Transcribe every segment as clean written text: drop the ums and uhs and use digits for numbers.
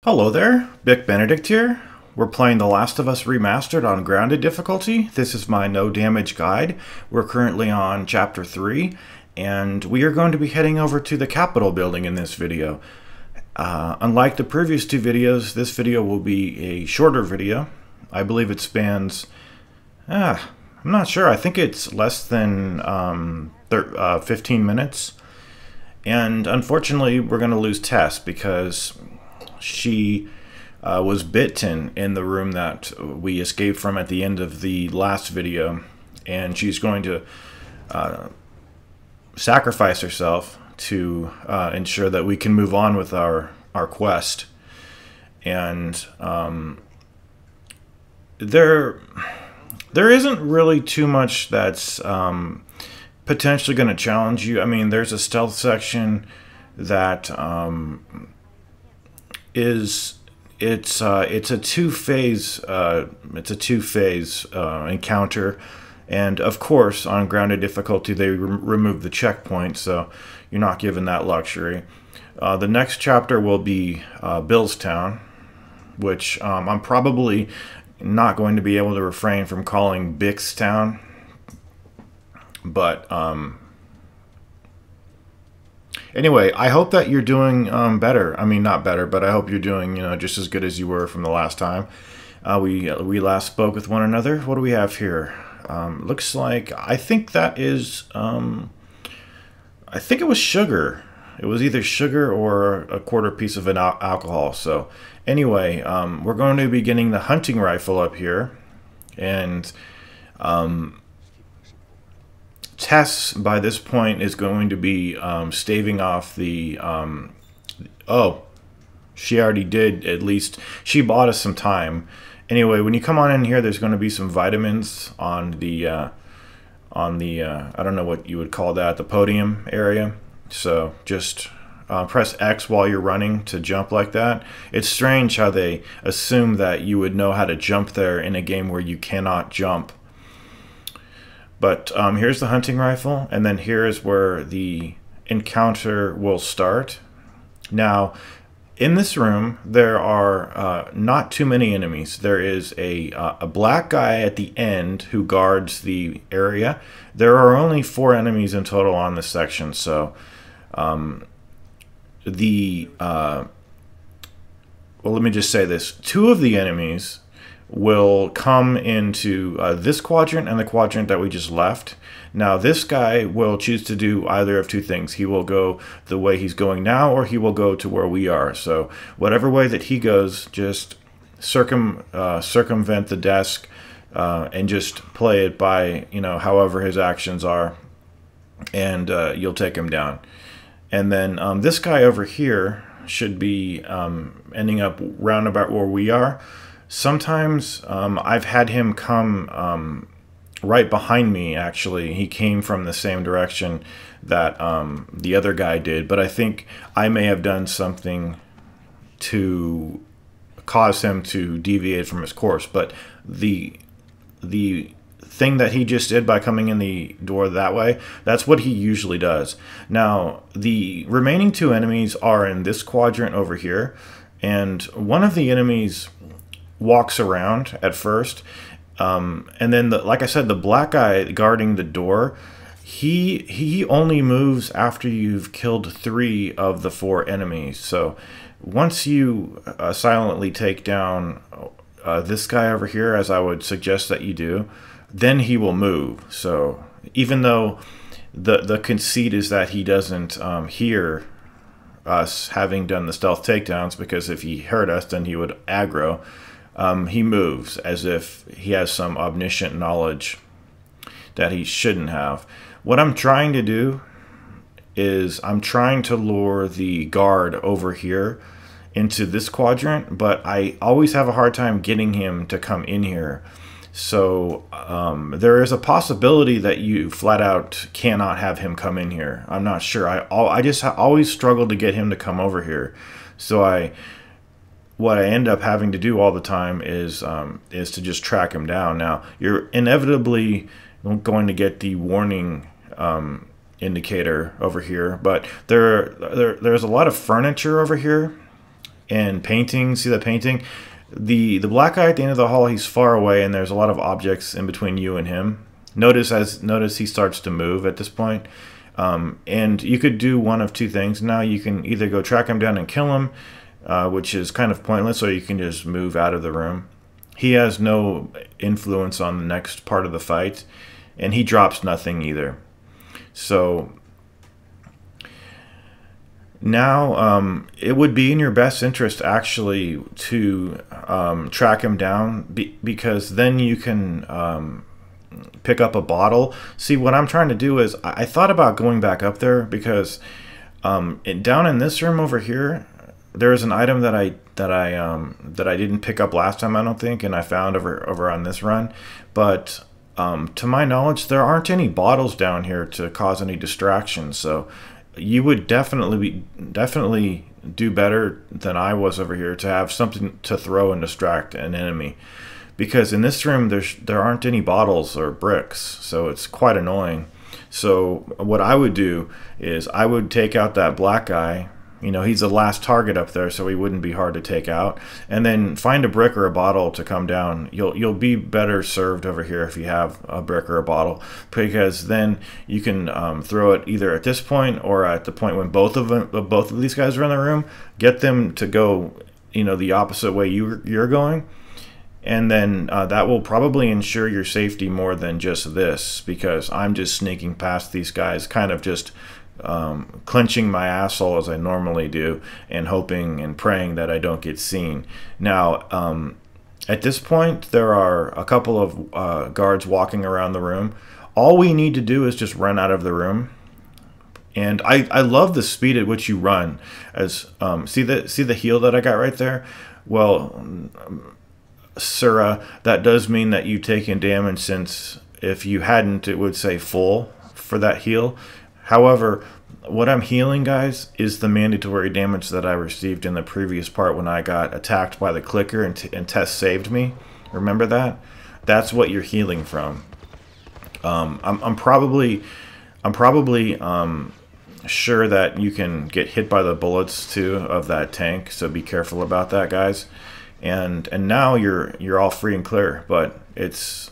Hello there, Bic Benedict here. We're playing The Last of Us Remastered on grounded difficulty. This is my no damage guide. We're currently on chapter 3, and we are going to be heading over to the Capitol building in this video. Unlike the previous two videos, this video will be a shorter video. I believe it spans, I'm not sure, I think it's less than 15 minutes. And unfortunately, we're going to lose Tess because she was bitten in the room that we escaped from at the end of the last video, and she's going to sacrifice herself to ensure that we can move on with our quest. And there isn't really too much that's potentially going to challenge you. I mean, there's a stealth section that it's a two-phase encounter, and of course on grounded difficulty they remove the checkpoint, so you're not given that luxury. The next chapter will be Billstown, which I'm probably not going to be able to refrain from calling Bixtown, but anyway, I hope that you're doing better. I mean, not better, but I hope you're doing, just as good as you were from the last time we last spoke with one another. What do we have here? Looks like, I think that is, I think it was sugar. It was either sugar or a quarter piece of an alcohol. So anyway, we're going to be getting the hunting rifle up here, and Tess, by this point, is going to be staving off the... oh, she already did, at least. She bought us some time. Anyway, when you come on in here, there's going to be some vitamins on the, I don't know what you would call that, the podium area. So just press X while you're running to jump like that. It's strange how they assume that you would know how to jump there in a game where you cannot jump. But here's the hunting rifle, and then here is where the encounter will start. Now, in this room, there are not too many enemies. There is a black guy at the end who guards the area. There are only 4 enemies in total on this section, so well, let me just say this. 2 of the enemies will come into this quadrant and the quadrant that we just left. Now this guy will choose to do either of 2 things. He will go the way he's going now, or he will go to where we are. So whatever way that he goes, just circumvent the desk and just play it by, however his actions are, and you'll take him down. And then this guy over here should be ending up round about where we are. Sometimes I've had him come right behind me, actually. He came from the same direction that the other guy did, but I think I may have done something to cause him to deviate from his course. But the thing that he just did by coming in the door that way, that's what he usually does. Now, the remaining 2 enemies are in this quadrant over here, and one of the enemies walks around at first, and then like I said, the black guy guarding the door, he only moves after you've killed 3 of the 4 enemies. So once you silently take down this guy over here, as I would suggest that you do, then he will move. So even though the conceit is that he doesn't hear us having done the stealth takedowns, because if he heard us then he would aggro, he moves as if he has some omniscient knowledge that he shouldn't have. What I'm trying to do is I'm trying to lure the guard over here into this quadrant, but I always have a hard time getting him to come in here. So there is a possibility that you flat out cannot have him come in here. I'm not sure. I just always struggle to get him to come over here. So what I end up having to do all the time is to just track him down. Now, you're inevitably going to get the warning indicator over here, but there's a lot of furniture over here and painting. See that painting? The black guy at the end of the hall, he's far away, and there's a lot of objects in between you and him. Notice he starts to move at this point. And you could do one of two things. Now you can either go track him down and kill him, which is kind of pointless, or you can just move out of the room. He has no influence on the next part of the fight, and he drops nothing either. So now it would be in your best interest actually to track him down, because then you can pick up a bottle. See, what I'm trying to do is I thought about going back up there, because down in this room over here, there is an item that I didn't pick up last time, I don't think, and I found over on this run. But to my knowledge, there aren't any bottles down here to cause any distractions. So you would definitely do better than I was over here to have something to throw and distract an enemy. Because in this room, there aren't any bottles or bricks, so it's quite annoying. So what I would do is I would take out that black guy. You know, he's the last target up there, so he wouldn't be hard to take out. And then find a brick or a bottle to come down. You'll be better served over here if you have a brick or a bottle, because then you can throw it either at this point or at the point when both of these guys are in the room. Get them to go, you know, the opposite way you're going. And then that will probably ensure your safety more than just this, because I'm just sneaking past these guys, kind of just clenching my asshole as I normally do, and hoping and praying that I don't get seen. Now, at this point, there are a couple of guards walking around the room. All we need to do is just run out of the room. And I love the speed at which you run. As see the heal that I got right there? Well, Sura, that does mean that you've taken damage, since if you hadn't, it would say full for that heal. However, what I'm healing, guys, is the mandatory damage that I received in the previous part when I got attacked by the clicker and Tess saved me. Remember that? That's what you're healing from. I'm probably sure that you can get hit by the bullets too of that tank, so be careful about that, guys. And now you're all free and clear, but it's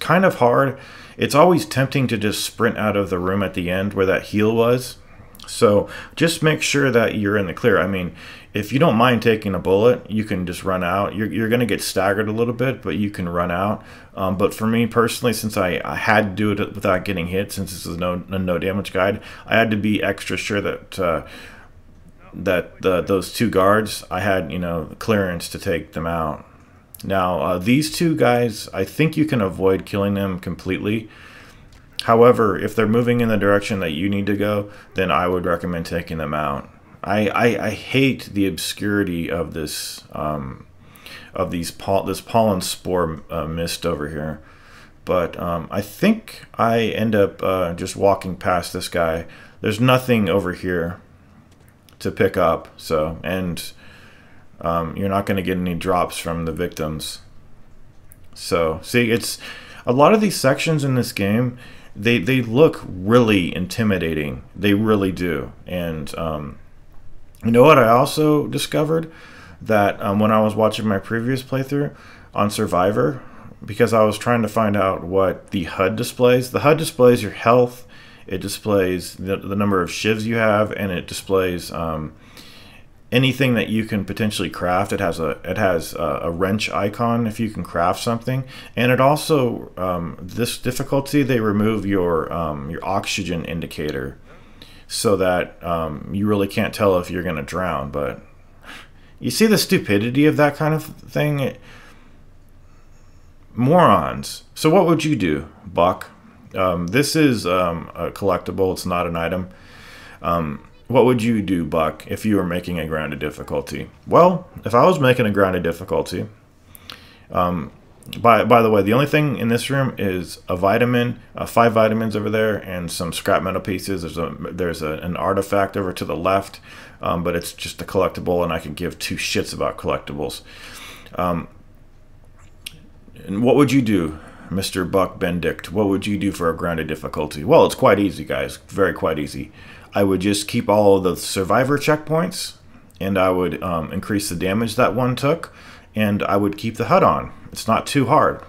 kind of hard. It's always tempting to just sprint out of the room at the end where that heal was. So just make sure that you're in the clear. I mean, if you don't mind taking a bullet, you can just run out. You're going to get staggered a little bit, but you can run out. But for me personally, since I had to do it without getting hit, since this is a no damage guide, I had to be extra sure that those two guards, I had, you know, clearance to take them out. Now, these two guys, I think you can avoid killing them completely. However, if they're moving in the direction that you need to go, then I would recommend taking them out. I hate the obscurity of this this pollen spore mist over here. But I think I end up just walking past this guy. There's nothing over here to pick up, so, and you're not going to get any drops from the victims. So see, it's a lot of these sections in this game, they look really intimidating. They really do. And you know what I also discovered? That when I was watching my previous playthrough on Survivor, because I was trying to find out what the HUD displays. The HUD displays your health, it displays the number of shivs you have, and it displays anything that you can potentially craft. It has a wrench icon if you can craft something, and it also this difficulty, they remove your oxygen indicator, so that you really can't tell if you're going to drown. But you see the stupidity of that kind of thing? Morons. So what would you do, Buck? This is a collectible. It's not an item. What would you do, Buck, if you were making a grounded difficulty? Well, if I was making a grounded difficulty, by the way, the only thing in this room is a vitamin, 5 vitamins over there, and some scrap metal pieces. There's an artifact over to the left, but it's just a collectible, and I can give two shits about collectibles. And what would you do, Mr. Buck Benedict? What would you do for a grounded difficulty? Well, it's quite easy, guys. Very quite easy. I would just keep all of the survivor checkpoints, and I would increase the damage that one took, and I would keep the HUD on. It's not too hard.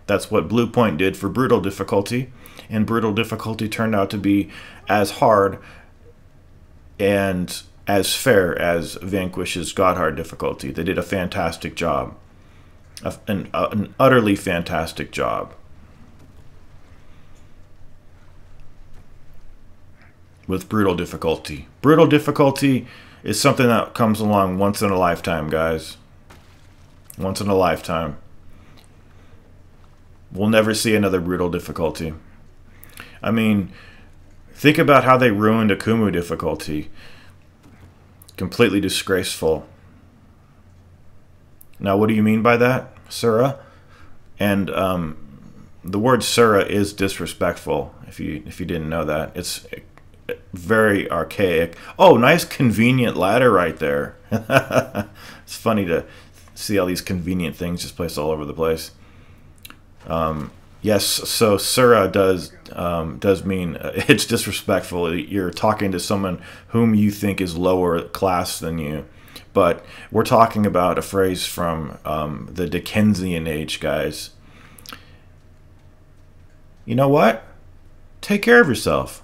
That's what Blue Point did for Brutal difficulty, and Brutal difficulty turned out to be as hard and as fair as Vanquish's God-hard difficulty. They did a fantastic job. An utterly fantastic job. With Brutal difficulty. Brutal difficulty is something that comes along once in a lifetime, guys. Once in a lifetime. We'll never see another Brutal difficulty. I mean, think about how they ruined Akumu difficulty. Completely disgraceful. Now, what do you mean by that, Sura? And the word Sura is disrespectful, if you didn't know that. It's very archaic. Oh, nice convenient ladder right there. It's funny to see all these convenient things just placed all over the place. Yes, so Sura does mean it's disrespectful. You're talking to someone whom you think is lower class than you. But we're talking about a phrase from the Dickensian age, guys. You know what? Take care of yourself.